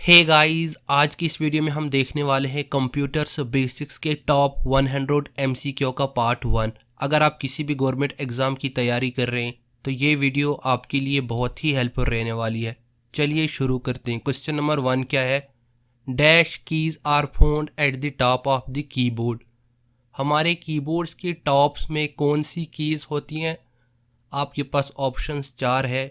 Hey guys, आज की इस वीडियो में हम देखने वाले हैं कंप्यूटर्स बेसिक्स के टॉप 100 एमसीक्यू का पार्ट 1। अगर आप किसी भी गवर्नमेंट एग्जाम की तैयारी कर रहे हैं तो ये वीडियो आपके लिए बहुत ही हेल्पफुल रहने वाली है। चलिए शुरू करते हैं। क्वेश्चन नंबर 1 क्या है? Dash keys are found at the top of the keyboard. हमारे कीबोर्ड्स के टॉप्स में कौन सी कीज होती हैं? आपके पास ऑप्शंस 4 है।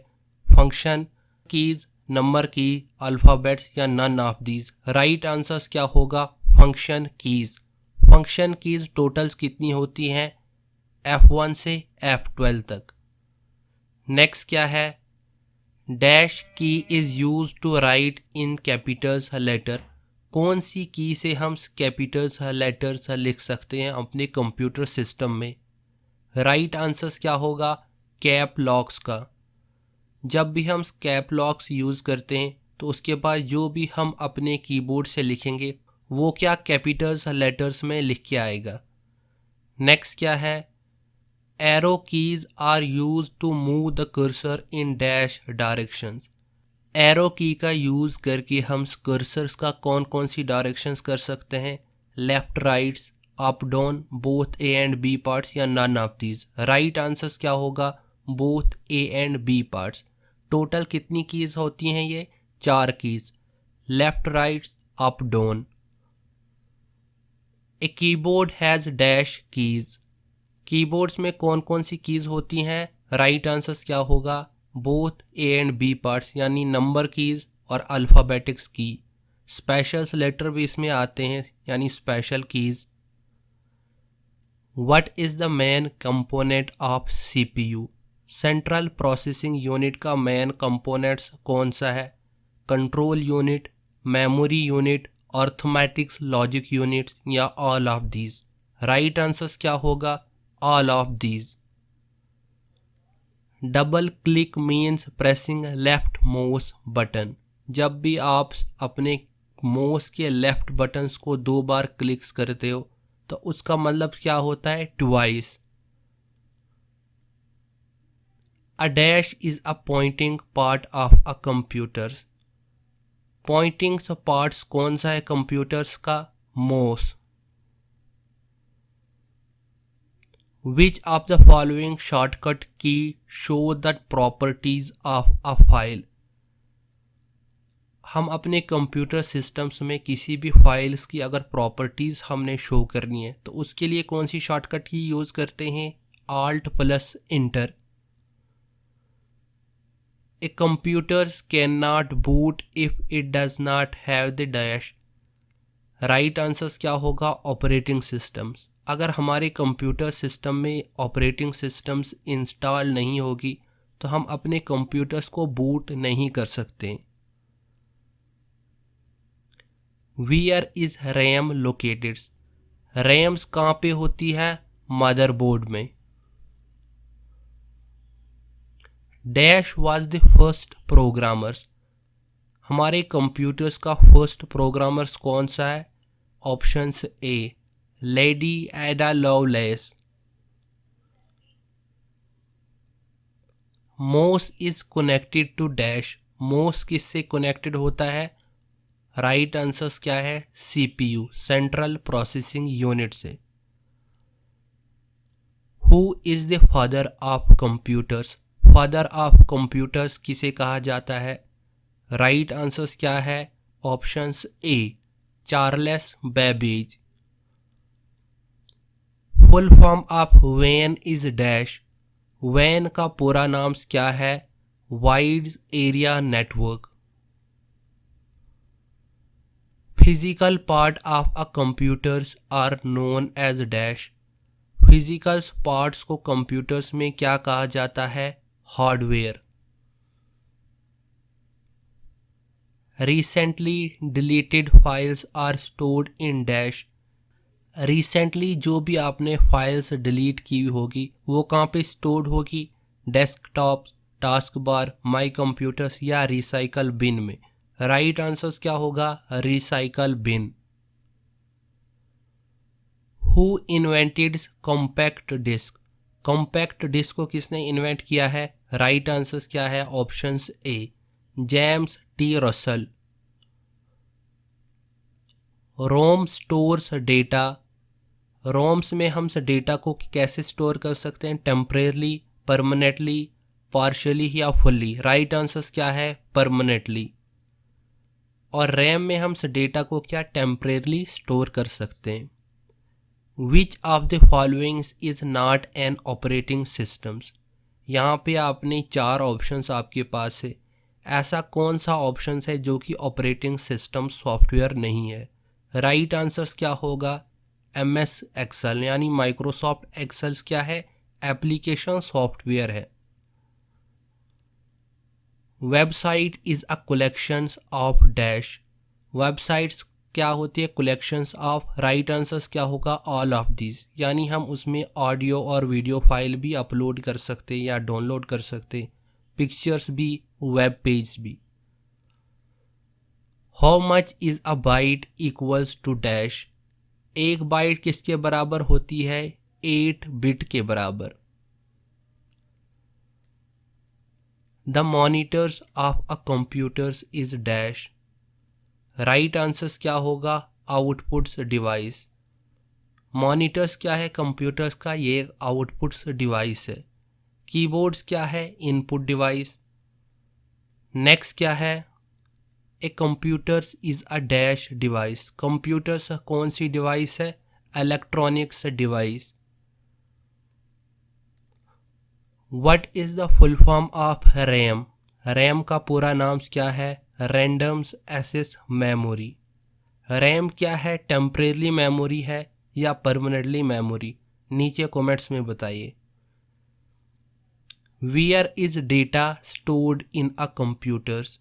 Function keys, number key, alphabets या none of these. Right answers क्या होगा? Function keys. Function keys totals कितनी होती हैं? F1 से F12 तक। नेक्स्ट क्या है? Dash key is use to write in capitals letter. कौन सी की से हम कैपिटल्स लेटर्स लिख सकते हैं अपने कंप्यूटर सिस्टम में? राइट आंसर्स क्या होगा? कैप लॉक्स का। जब भी हम कैप लॉक्स यूज़ करते हैं तो उसके बाद जो भी हम अपने कीबोर्ड से लिखेंगे वो क्या कैपिटल्स लेटर्स में लिख के आएगा। नेक्स्ट क्या है? Arrow keys are use to move the cursor in dash directions. Arrow key का यूज़ करके हम कर्सर्स का कौन कौन सी डायरेक्शंस कर सकते हैं? Left, rights, up, down, both A and B parts या none of these. Right answers क्या होगा? Both A and B parts. Total कितनी कीज होती हैं ये? 4 keys. Left, right, up, down. A keyboard has dash keys. Keyboards में कौन कौन सी कीज होती हैं? राइट आंसर्स क्या होगा? Both A and B parts यानी नंबर कीज और अल्फ़ाबेटिक्स की। स्पेशल्स लेटर भी इसमें आते हैं यानी special keys. What is the main component of CPU? Central processing unit का मेन कंपोनेंट्स कौन सा है? Control unit, memory unit, arithmetics logic unit या all of these. Right answers क्या होगा? All of these. Double click means pressing left mouse button. जब भी आप अपने माउस के लेफ्ट बटन्स को 2 बार क्लिक्स करते हो तो उसका मतलब क्या होता है? Twice. A dash is a pointing part of a computer. Pointing parts कौन सा है कंप्यूटर्स का? Mouse. Which of the following shortcut key show the properties of a file? हम अपने कंप्यूटर सिस्टम्स में किसी भी फाइल्स की अगर प्रॉपर्टीज़ हमने शो करनी है तो उसके लिए कौन सी शॉर्टकट की यूज़ करते हैं? Alt plus inter. A computer can not boot if it does not have the dash. Right answers क्या होगा? Operating systems. अगर हमारे कंप्यूटर सिस्टम में ऑपरेटिंग सिस्टम्स इंस्टॉल नहीं होगी तो हम अपने कंप्यूटर्स को बूट नहीं कर सकते। Where is RAM located? RAMs कहाँ पे होती है? मदरबोर्ड में। Dash was the first programmers. हमारे कंप्यूटर्स का फर्स्ट प्रोग्रामर्स कौन सा है? Options A lady Ada Lovelace. Mouse is connected to dash. Mouse किससे कनेक्टेड होता है? राइट आंसर्स क्या है? सीपीयू, सेंट्रल प्रोसेसिंग यूनिट से। Who is the father of computers? Father of computers किसे कहा जाता है? राइट आंसर्स क्या है? Options A Charles Babbage. Full form of वैन इज डैश। वैन का पूरा नाम क्या है? Wide area network. Physical part of a computers are known as dash. Physical parts को कंप्यूटर्स में क्या कहा जाता है? Hardware. Recently deleted files are stored in dash. Recently जो भी आपने फाइल्स डिलीट की होगी वो कहाँ पे स्टोर्ड होगी? Desktop, task bar, my computers या रिसाइकल बिन में। राइट आंसर्स क्या होगा? Recycle bin. Who invented compact disc? Compact disc को किसने इन्वेंट किया है? राइट आंसर्स क्या है? Options A James T Russell. ROM stores data. ROMs में हम डेटा को कैसे स्टोर कर सकते हैं? टेम्परेरली, परमानेंटली, पार्शियली या फुल्ली। राइट आंसर्स क्या है? परमानेंटली। और रैम में हम डेटा को क्या टेम्परेरली स्टोर कर सकते हैं। विच of the followings is not an operating systems. यहाँ पे आपने 4 ऑप्शंस आपके पास है। ऐसा कौन सा ऑप्शन है जो कि ऑपरेटिंग सिस्टम सॉफ्टवेयर नहीं है? राइट आंसर्स क्या होगा? MS एक्सेल, यानी माइक्रोसॉफ्ट एक्सेल्स क्या है? एप्लीकेशन सॉफ्टवेयर है। Website is a collections of dash. Websites क्या होती है? Collections of. राइट आंसर्स क्या होगा? ऑल ऑफ दिस, यानी हम उसमें ऑडियो और वीडियो फाइल भी अपलोड कर सकते या डाउनलोड कर सकते, पिक्चर्स भी, वेब पेज भी। How much is a byte equals to dash. एक बाइट किसके बराबर होती है? 8 बिट के बराबर। The monitors of a computers is dash. Right answers क्या होगा? Outputs device. मॉनिटर्स क्या है कंप्यूटर्स का? ये आउटपुट्स डिवाइस है। कीबोर्ड्स क्या है? Input device. नेक्स्ट क्या है? A computers is a dash device. Computers कौन सी डिवाइस है? Electronics device. What is the full form of RAM. RAM का पूरा नाम क्या है? Randoms access memory. रैम क्या है? टेम्परेरी मेमोरी है या परमानेंटली मेमोरी? नीचे कमेंट्स में बताइए। Where is data stored in a computers.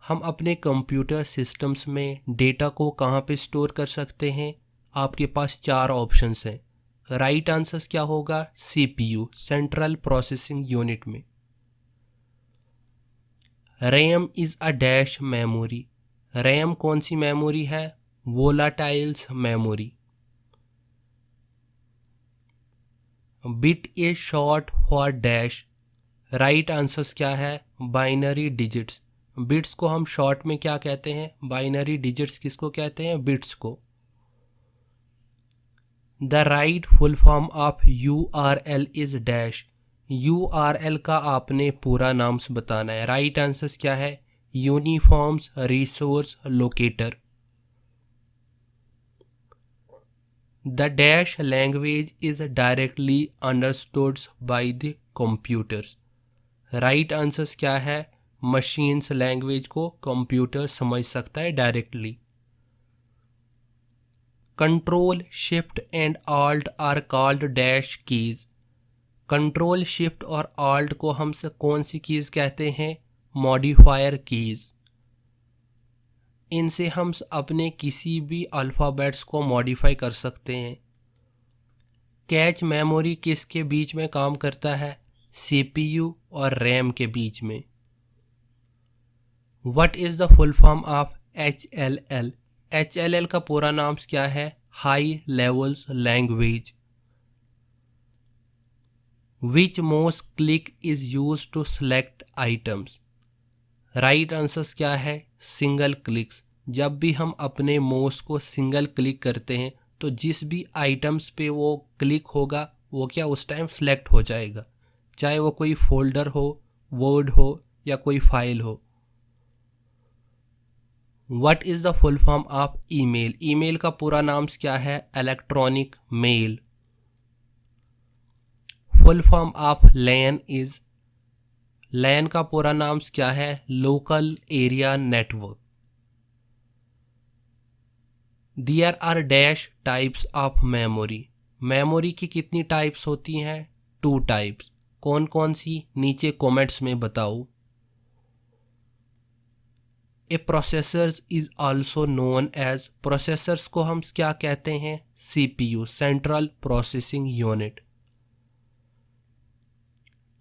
हम अपने कंप्यूटर सिस्टम्स में डेटा को कहाँ पे स्टोर कर सकते हैं? आपके पास 4 ऑप्शंस हैं। राइट आंसर्स क्या होगा? CPU, सेंट्रल प्रोसेसिंग यूनिट में। RAM is a dash memory. RAM कौन सी मेमोरी है? Volatiles memory. Bit is short for dash. Right answers क्या है? Binary digits. बिट्स को हम शॉर्ट में क्या कहते हैं? बाइनरी डिजिट्स किसको कहते हैं? बिट्स को। The right full form of URL is dash. URL का आपने पूरा नाम बताना है। राइट आंसर्स क्या है? Uniforms resource locator. The dash language is directly understood by the computers. Right answers क्या है? मशीन्स लैंग्वेज को कंप्यूटर समझ सकता है directly. Control shift and alt are called dash keys. Control shift और ऑल्ट को हम से कौन सी कीज कहते हैं? Modifier keys. इनसे हम अपने किसी भी अल्फ़ाबेट्स को मॉडिफाई कर सकते हैं। कैच मेमोरी किसके बीच में काम करता है? CPU और रैम के बीच में। What is the full form of HLL। HLL का पूरा नाम क्या है? High levels language. Which mouse click is use to select items. Right answers क्या है? Single clicks. जब भी हम अपने माउस को सिंगल क्लिक करते हैं तो जिस भी आइटम्स पे वो क्लिक होगा वो क्या उस टाइम सेलेक्ट हो जाएगा, चाहे वो कोई फोल्डर हो, वर्ड हो या कोई फाइल हो। What is the full form of email. Email का पूरा नाम क्या है? Electronic mail. Full form of LAN is. LAN का पूरा नाम क्या है? Local area network. There are dash types of memory. Memory की कितनी टाइप्स होती हैं? 2 टाइप्स। कौन कौन सी? नीचे कमेंट्स में बताओ। A processor is also known as. Processors को हम क्या कहते हैं? CPU, central processing unit.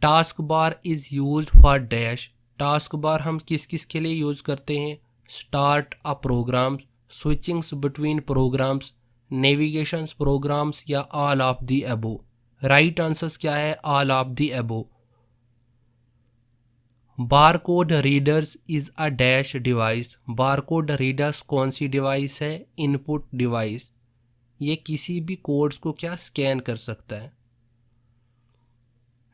Task bar is use for dash. Task bar हम किस किस के लिए यूज करते हैं? Start a programs, switchings between programs, navigations programs या all of the above. Right answers क्या है? All of the above. Barcode readers is a dash device. Barcode readers कौन सी डिवाइस है? Input device. ये किसी भी कोड्स को क्या स्कैन कर सकता है।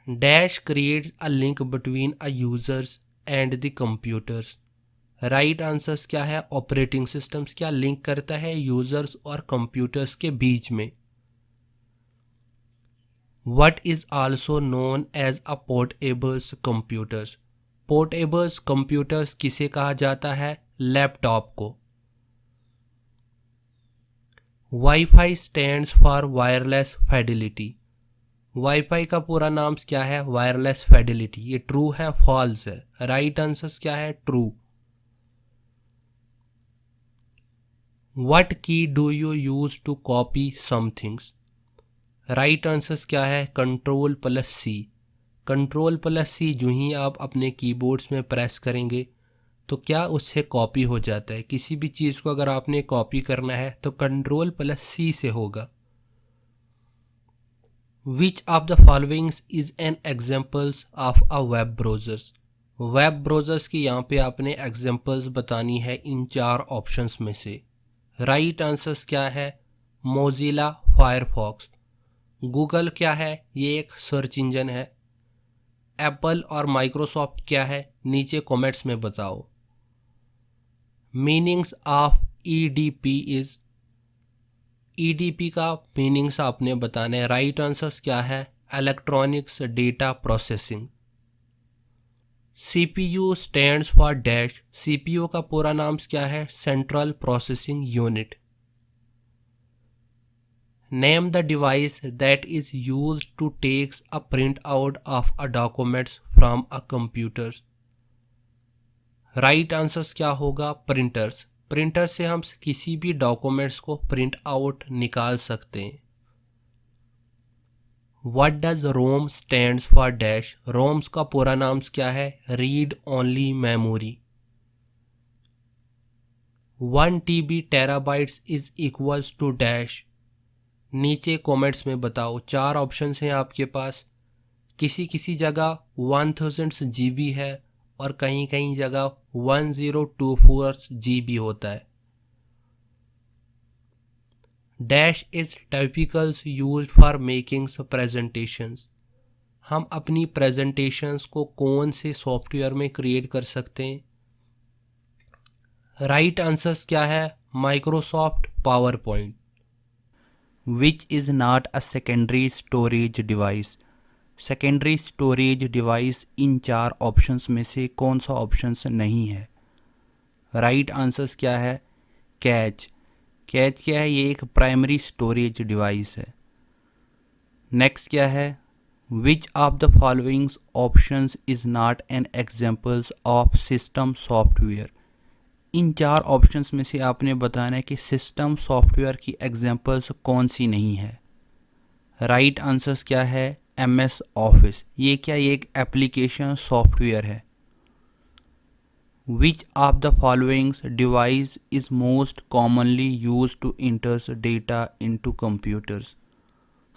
Dash creates a link between a users and the computers. Right answers क्या है? ऑपरेटिंग सिस्टम्स क्या लिंक करता है यूजर्स और कंप्यूटर्स के बीच में। What is also known as a portables computers. Portables computers किसे कहा जाता है? लैपटॉप को। WiFi stands for wireless fidelity. WiFi का पूरा नाम क्या है? Wireless fidelity. ये ट्रू है फॉल्स है? राइट आंसर्स क्या है? True. What key do you use to copy some things. Right answers क्या है? Control plus C. Control plus C जो ही आप अपने कीबोर्ड्स में प्रेस करेंगे तो क्या उससे कॉपी हो जाता है। किसी भी चीज़ को अगर आपने कॉपी करना है तो कंट्रोल प्लस सी से होगा। विच of the followings is an examples of a web browsers. Web browsers की यहाँ पे आपने एग्जाम्पल्स बतानी है इन 4 ऑप्शंस में से। राइट आंसर्स क्या है? Mozilla Firefox. गूगल क्या है? ये एक सर्च इंजन है। एप्पल और माइक्रोसॉफ्ट क्या है? नीचे कमेंट्स में बताओ। Meanings of EDP is. EDP का मीनिंग्स आपने बताना है। राइट आंसर्स क्या है? Electronics data processing. CPU stands for dash. CPU का पूरा नाम क्या है? Central processing unit. Name the device that is used to takes a print out of a documents from a computers. Right answers क्या होगा? Printers. Printer से हम किसी भी डॉक्यूमेंट्स को प्रिंट आउट निकाल सकते हैं। What does ROM stands for dash. ROMs का पूरा नाम क्या है? Read only memory. 1 TB terabytes is equals to dash. नीचे कमेंट्स में बताओ। 4 ऑप्शंस हैं आपके पास। किसी किसी जगह 1000 GB है और कहीं कहीं जगह 1024 GB होता है। Dash is typicals used for making presentations. हम अपनी प्रेजेंटेशंस को कौन से सॉफ्टवेयर में क्रिएट कर सकते हैं? राइट आंसर्स क्या है? Microsoft power point. Which is not a secondary storage device. Secondary storage device इन 4 ऑप्शंस में से कौन सा ऑप्शंस नहीं है? राइट आंसर्स क्या है? कैच। कैच क्या है? ये एक प्राइमरी स्टोरेज डिवाइस है। नेक्स्ट क्या है? Which of the followings options is not an examples of system software. In 4 options में से आपने बताना है कि सिस्टम सॉफ्टवेयर की एग्जाम्पल्स कौन सी नहीं है। राइट आंसर्स क्या है? MS office. ये क्या? ये एक एप्लीकेशन सॉफ्टवेयर है। Which of the followings device is most commonly use to enters data into computers.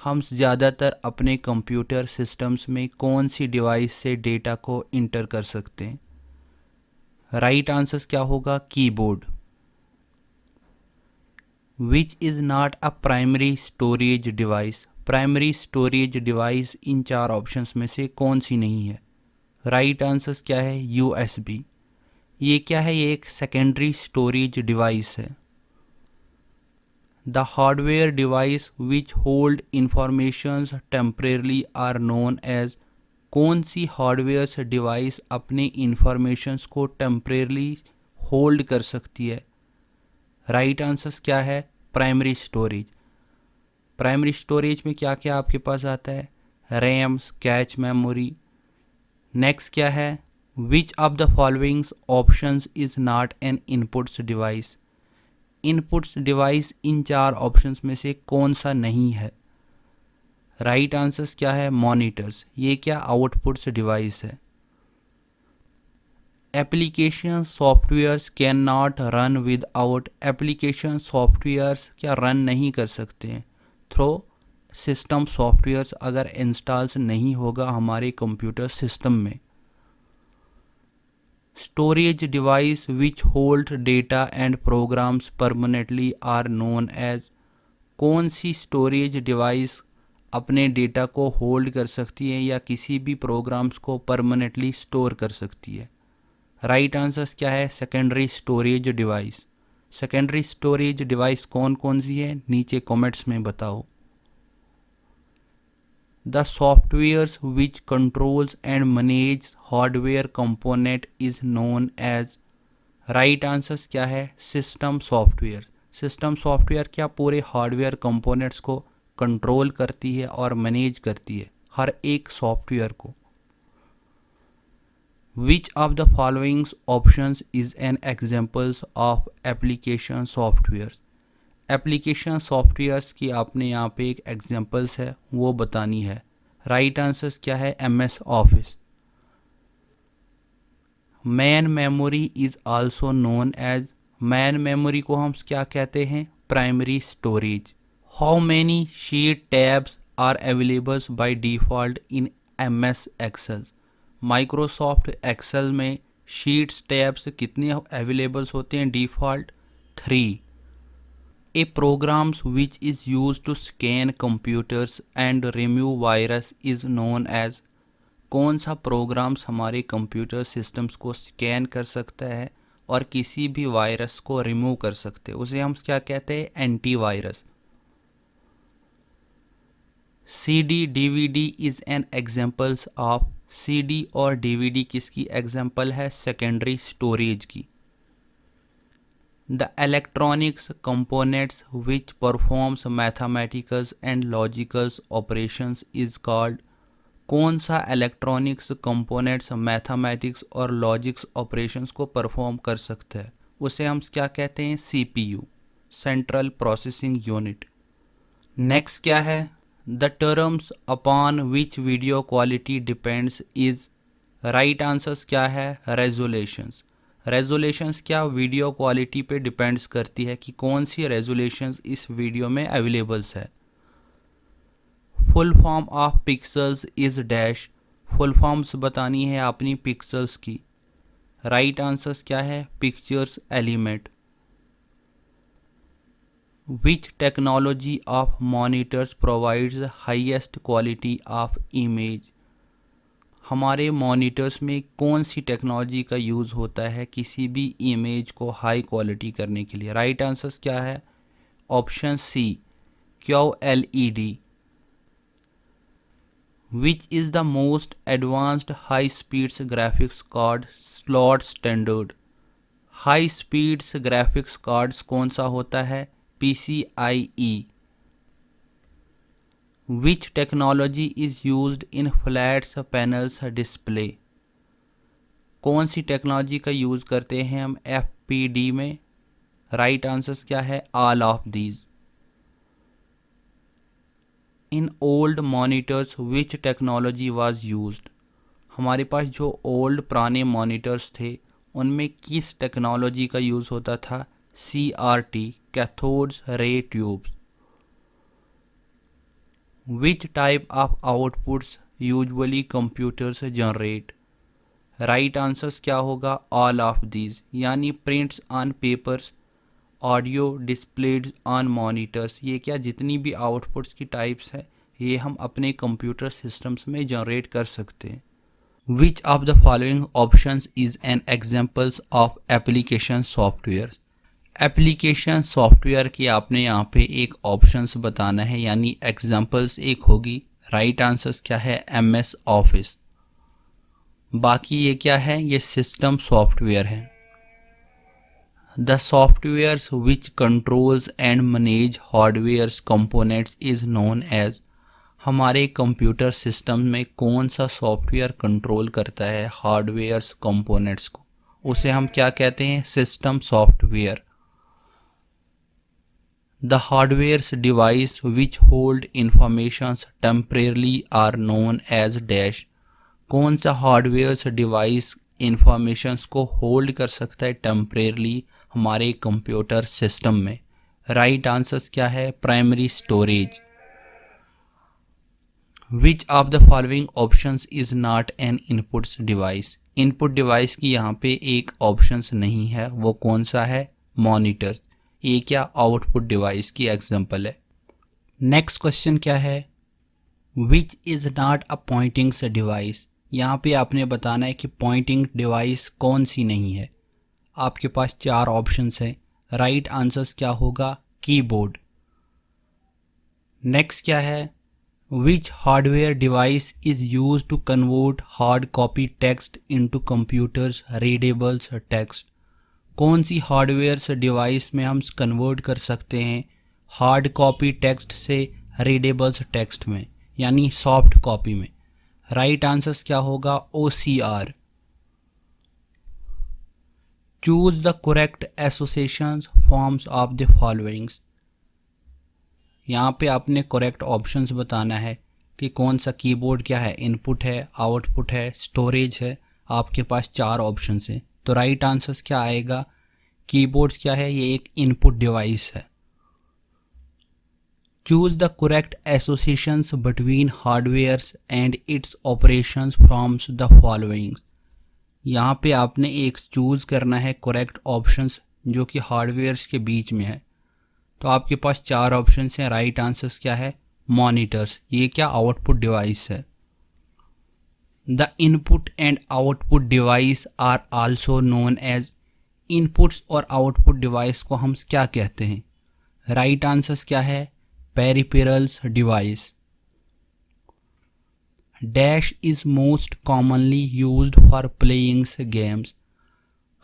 हम ज़्यादातर अपने कंप्यूटर सिस्टम्स में कौन सी डिवाइस से डेटा को इंटर कर सकते हैं? राइट आंसर्स क्या होगा? Keyboard. Which is not a primary storage device. Primary storage device इन 4 ऑप्शंस में से कौन सी नहीं है? राइट आंसर्स क्या है? USB। ये क्या है? ये एक सेकेंडरी स्टोरेज डिवाइस है। The hardware device which hold informations temporarily are known as. कौन सी हार्डवेयर डिवाइस अपने इंफॉर्मेशंस को टेम्परेरली होल्ड कर सकती है? राइट आंसर्स क्या है? Primary storage. प्राइमरी स्टोरेज में क्या क्या आपके पास आता है? Rams, cache memory. नेक्स्ट क्या है? Which of the followings options is not an inputs device. Inputs device इन 4 ऑप्शंस में से कौन सा नहीं है? राइट आंसर्स क्या है? मॉनिटर्स। ये क्या? आउटपुट्स डिवाइस है। Application softwares can not run without. Application softwares क्या रन नहीं कर सकते हैं थ्रो सिस्टम सॉफ्टवेयर्स अगर इंस्टॉल्स नहीं होगा हमारे कंप्यूटर सिस्टम में। Storage device which hold data and programs permanently are known as। कौन सी स्टोरेज डिवाइस अपने डेटा को होल्ड कर सकती है या किसी भी प्रोग्राम्स को परमानेंटली स्टोर कर सकती है? राइट आंसर्स क्या है? Secondary storage device. Secondary storage device कौन कौन सी है, नीचे कमेंट्स में बताओ। The softwares which controls and manage hardware component is known as. Right answers क्या है? System software. सिस्टम सॉफ्टवेयर क्या पूरे हार्डवेयर कंपोनेंट्स को कंट्रोल करती है और मैनेज करती है, हर एक सॉफ्टवेयर को। Which of the following options is an examples of application softwares? Application softwares की आपने यहाँ पे एक एग्जांपल्स है वो बतानी है। राइट आंसर्स क्या है? MS office. Main memory is also known as. Main memory को हम क्या कहते हैं? Primary storage. How many sheet tabs are available by default in MS Excel. Microsoft Excel में शीट्स टैब्स कितने अवेलेबल्स होते हैं default? 3। A programs which is use to scan computers and remove virus is known as. कौन सा programmes हमारे computer systems को scan कर सकता है और किसी भी वायरस को रिमूव कर सकते हैं, उसे हम क्या कहते हैं? Antivirus. CD DVD is an examples of. CD और DVD किसकी एग्जाम्पल है? सेकेंडरी स्टोरेज की। The electronics components which performs mathematicals and logicals operations is called. कौन सा इलेक्ट्रॉनिक्स कंपोनेंट्स मैथमेटिक्स और लॉजिक्स ऑपरेशंस को परफॉर्म कर सकता है, उसे हम क्या कहते हैं? CPU, central processing unit. Next क्या है? The terms upon which video quality depends is. Right answers क्या है? रेजोल्यूशंस। रेजोल्यूशंस क्या वीडियो क्वालिटी पे डिपेंड्स करती है कि कौन सी रेजोल्यूशंस इस वीडियो में अवेलेबल्स है। Full form of pixels is dash. Full forms बतानी है अपनी पिक्सल्स की। राइट आंसर्स क्या है? Pictures element. Which technology of monitors provides highest quality of image. हमारे मॉनिटर्स में कौन सी टेक्नोलॉजी का यूज़ होता है किसी भी इमेज को हाई क्वालिटी करने के लिए? राइट आंसर्स क्या है? Option C, QLED। Which is the most advanced high speeds graphics card slot standard. High speeds graphics cards कौन सा होता है? PCIe। Which technology is used in flats panels display. कौन सी टेक्नोलॉजी का यूज़ करते हैं हम FPD में? राइट आंसर्स क्या है? All of these. In old monitors which technology was used. हमारे पास जो ओल्ड पुराने मॉनिटर्स थे उनमें किस टेक्नोलॉजी का यूज़ होता था? CRT, कैथोड्स रे tubes. Which type of outputs usually computers generate. Right answers क्या होगा? ऑल ऑफ दीज, यानी prints on papers, audio displayed on monitors. ये क्या जितनी भी आउटपुट्स की टाइप्स है ये हम अपने कंप्यूटर सिस्टम्स में जनरेट कर सकते हैं। विच of the following options is an examples of application software. Application software की आपने यहाँ पे एक ऑप्शंस बताना है, यानी एग्जांपल्स एक होगी। राइट आंसर्स क्या है? MS office. बाकी ये क्या है? ये सिस्टम सॉफ्टवेयर है। The softwares which controls and manage hardwares components is known as. हमारे कंप्यूटर सिस्टम में कौन सा सॉफ्टवेयर कंट्रोल करता है हार्डवेयर्स कंपोनेंट्स को, उसे हम क्या कहते हैं? System software. The hardware's device which hold informations temporarily are known as dash। कौन सा हार्डवेयर डिवाइस इंफॉर्मेशंस को होल्ड कर सकता है टेम्परेरली हमारे कंप्यूटर सिस्टम में? राइट आंसर्स क्या है? Primary storage. Which of the following options is not an inputs device. Input device की यहाँ पे एक ऑप्शंस नहीं है, वो कौन सा है? मॉनिटर्स। ये क्या आउटपुट डिवाइस की एग्जांपल है। नेक्स्ट क्वेश्चन क्या है? विच is not a pointing device. यहाँ पे आपने बताना है कि पॉइंटिंग डिवाइस कौन सी नहीं है। आपके पास 4 ऑप्शंस हैं। राइट आंसर्स क्या होगा? कीबोर्ड। नेक्स्ट क्या है? Which hardware device is use to convert hard copy text into computers readables text. कौन सी हार्डवेयर डिवाइस में हम कन्वर्ट कर सकते हैं हार्ड कॉपी टेक्स्ट से रीडेबल्स टेक्स्ट में, यानी सॉफ्ट कॉपी में। राइट आंसर्स क्या होगा? OCR। Choose the correct associations forms of the followings. यहाँ पे आपने करेक्ट ऑप्शंस बताना है कि कौन सा कीबोर्ड क्या है, इनपुट है, आउटपुट है, स्टोरेज है। आपके पास 4 ऑप्शंस हैं, तो राइट आंसर्स क्या आएगा? कीबोर्ड्स क्या है? ये एक इनपुट डिवाइस है। Choose the correct associations between hardwares and it's operations firms the followings. यहाँ पे आपने एक चूज करना है करेक्ट ऑप्शंस जो कि हार्डवेयर्स के बीच में है। तो आपके पास 4 ऑप्शंस हैं। राइट आंसर्स क्या है? मॉनिटर्स। ये क्या आउटपुट डिवाइस है। The input and output device are also known as. Inputs और आउटपुट डिवाइस को हम क्या कहते हैं? राइट आंसर्स क्या है? Peripherals device. Dash is most commonly used for playing games.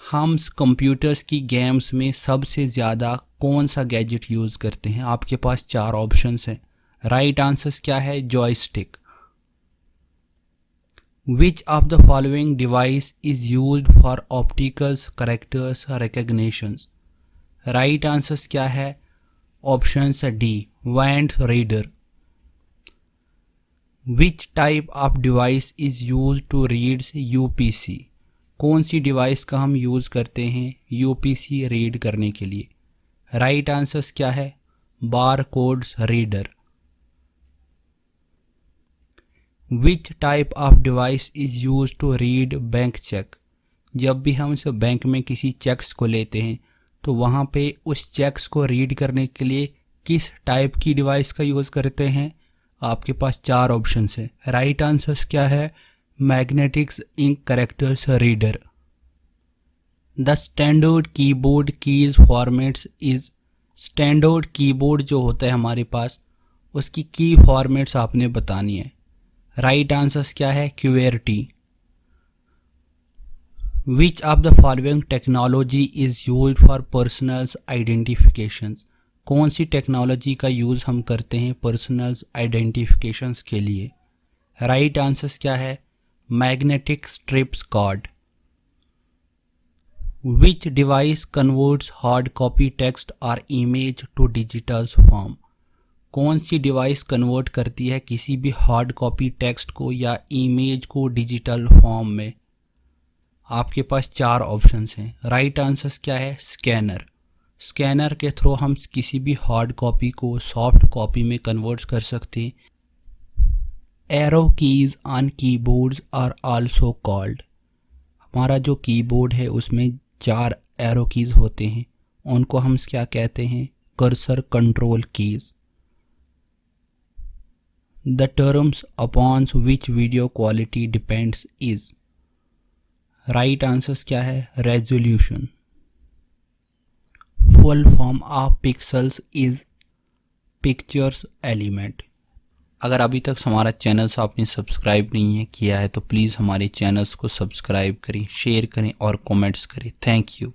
हम कंप्यूटर्स की गेम्स में सबसे ज़्यादा कौन सा गैजेट यूज़ करते हैं? आपके पास 4 ऑप्शंस हैं। राइट आंसर्स क्या है? Joystick. Which of the following device is used for opticals characters recognitions. Right answers क्या है? Options D, wand reader. Which type of device is used to read UPC। कौन सी डिवाइस का हम use करते हैं UPC रीड करने के लिए? राइट आंसर्स क्या है? Bar codes reader. Which type of device is use to read bank cheque. जब भी हम इस बैंक में किसी चेक्स को लेते हैं तो वहाँ पे उस चेक्स को रीड करने के लिए किस टाइप की डिवाइस का यूज़ करते हैं? आपके पास 4 ऑप्शंस हैं। राइट आंसर्स क्या है? Magnetics ink characters reader. The standard keyboard keys formats is. Standard keyboard जो होता है हमारे पास, उसकी की फॉर्मेट्स आपने बतानी है। राइट आंसर्स क्या है? QWERTY। Which of the following technology is use for personals identifications. कौन सी टेक्नोलॉजी का यूज़ हम करते हैं पर्सनल्स आइडेंटिफिकेशंस के लिए? राइट आंसर्स क्या है? Magnetic strips card. विच device converts hard copy text और इमेज टू डिजिटल फॉर्म। कौन सी डिवाइस कन्वर्ट करती है किसी भी हार्ड कॉपी टेक्स्ट को या इमेज को डिजिटल फॉर्म में? आपके पास 4 ऑप्शंस हैं। राइट आंसर्स क्या है? स्कैनर। स्कैनर के थ्रू हम किसी भी हार्ड कॉपी को सॉफ्ट कॉपी में कन्वर्ट कर सकते हैं। Arrow keys on keyboards are also called. हमारा जो कीबोर्ड है उसमें 4 एरो कीज होते हैं, उनको हम क्या कहते हैं? Cursor control keys. The terms upon which video quality depends is. Right answers क्या है? Resolution. Full form of pixels is pictures element. अगर अभी तक हमारा चैनल आपने सब्सक्राइब नहीं है किया है तो प्लीज़ हमारे चैनल्स को सब्सक्राइब करें, शेयर करें और कमेंट्स करें। Thank you.